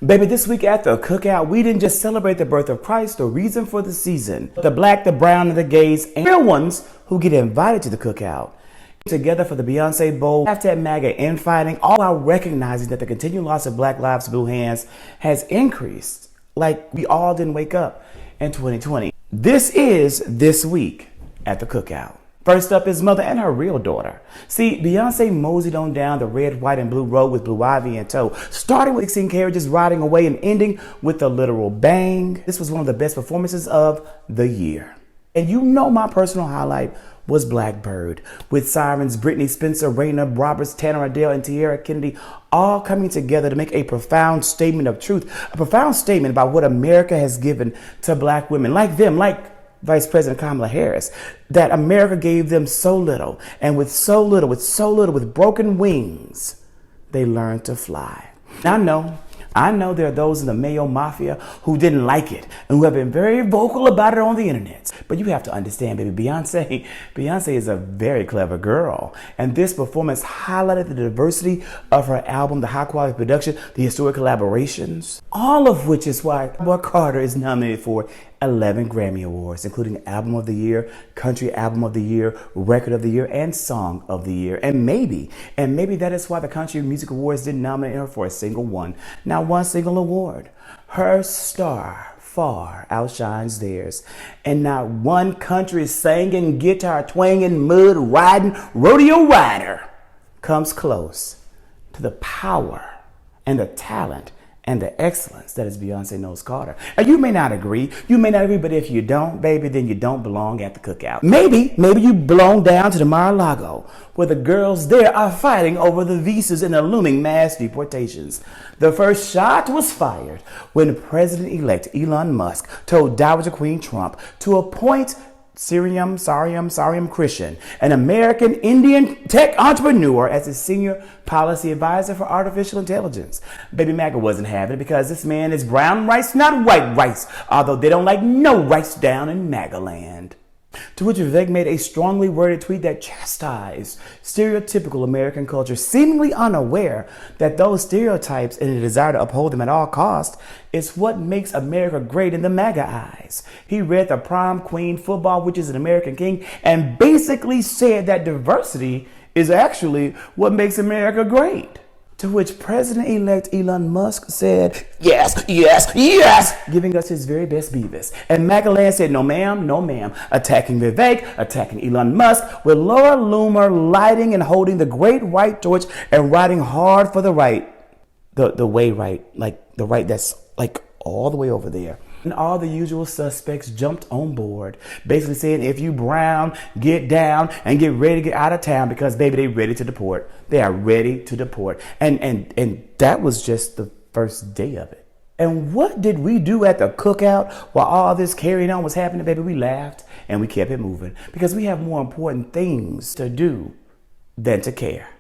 Baby, this week at the Cookout, we didn't just celebrate the birth of Christ, the reason for the season. The black, the brown, and the gays, and real ones who get invited to the Cookout. Together for the Beyoncé Bowl, #MAGA Infighting, all while recognizing that the continued loss of black lives, blue hands, has increased. Like we all didn't wake up in 2020. This is This Week at the Cookout. First up is mother and her real daughter. See, Beyoncé moseyed on down the red, white, and blue road with Blue Ivy in tow, starting with 16 carriages riding away and ending with a literal bang. This was one of the best performances of the year. And you know my personal highlight was Blackbird, with sirens Brittany Spencer, Raina Roberts, Tanner Adele, and Tierra Kennedy all coming together to make a profound statement of truth, a profound statement about what America has given to black women like them, like Vice President Kamala Harris, that America gave them so little, and with broken wings, they learned to fly. I know there are those in the Mayo Mafia who didn't like it and who have been very vocal about it on the internet. But you have to understand, baby, Beyonce is a very clever girl. And this performance highlighted the diversity of her album, the high quality production, the historic collaborations, all of which is why Boy Carter is nominated for 11 Grammy Awards, including Album of the Year, Country Album of the Year, Record of the Year, and Song of the Year. And maybe that is why the Country Music Awards didn't nominate her for a single one. Not one single award. Her star far outshines theirs. And not one country singing, guitar twanging, mud riding, rodeo rider comes close to the power and the talent and the excellence that is Beyoncé Knowles Carter. And you may not agree, but if you don't, baby, then you don't belong at the Cookout. Maybe you belong down to the Mar-a-Lago, where the girls there are fighting over the visas and the looming mass deportations. The first shot was fired when President-elect Elon Musk told Dowager Queen Trump to appoint Sariam Christian, an American Indian tech entrepreneur, as his senior policy advisor for artificial intelligence. Baby MAGA wasn't having it because this man is brown rice, not white rice, although they don't like no rice down in MAGA land. To which Vivek made a strongly worded tweet that chastised stereotypical American culture, seemingly unaware that those stereotypes and the desire to uphold them at all costs is what makes America great in the MAGA eyes. He read the prom queen, football witches, and American king, and basically said that diversity is actually what makes America great. To which President-elect Elon Musk said, yes, giving us his very best Beavis. And MAGA land said, no ma'am, attacking Vivek, attacking Elon Musk, with Laura Loomer lighting and holding the great white torch and riding hard for the right, the way right, like the right that's like all the way over there. And all the usual suspects jumped on board, basically saying, if you brown, get down and get ready to get out of town because, baby, they ready to deport. They are ready to deport. And that was just the first day of it. And what did we do at the Cookout while all this carrying on was happening, baby? We laughed and we kept it moving because we have more important things to do than to care.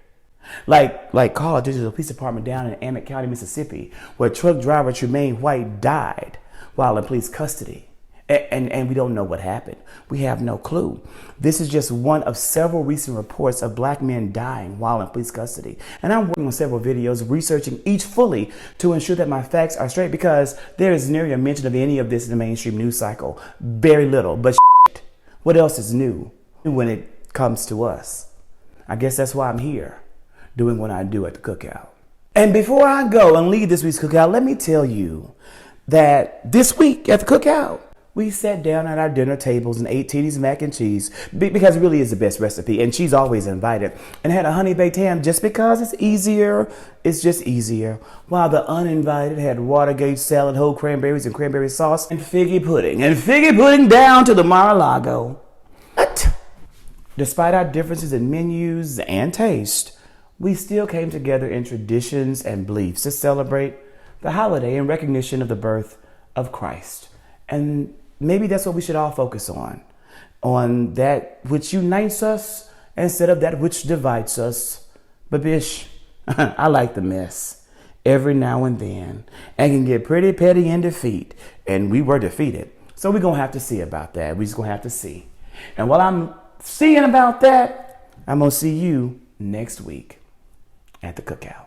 Like call a digital police department down in Emmett County, Mississippi, where truck driver Trumaine White died while in police custody. And we don't know what happened. We have no clue. This is just one of several recent reports of black men dying while in police custody. And I'm working on several videos, researching each fully to ensure that my facts are straight, because there is nary a mention of any of this in the mainstream news cycle. Very little, but what else is new when it comes to us? I guess that's why I'm here, doing what I do at the Cookout. And before I go and leave this week's Cookout, let me tell you that this week at the Cookout, we sat down at our dinner tables and ate Titty's mac and cheese because it really is the best recipe, and she's always invited, and had a honey baked ham just because it's easier. It's just easier. While the uninvited had Watergate salad, whole cranberries and cranberry sauce, and figgy pudding down to the Mar-a-Lago. But despite our differences in menus and taste, we still came together in traditions and beliefs to celebrate the holiday in recognition of the birth of Christ. And maybe that's what we should all focus on that which unites us instead of that which divides us. But bish, I like the mess every now and then, and can get pretty petty in defeat. And we were defeated. So we're going to have to see about that. We're just going to have to see. And while I'm seeing about that, I'm going to see you next week at the Cookout.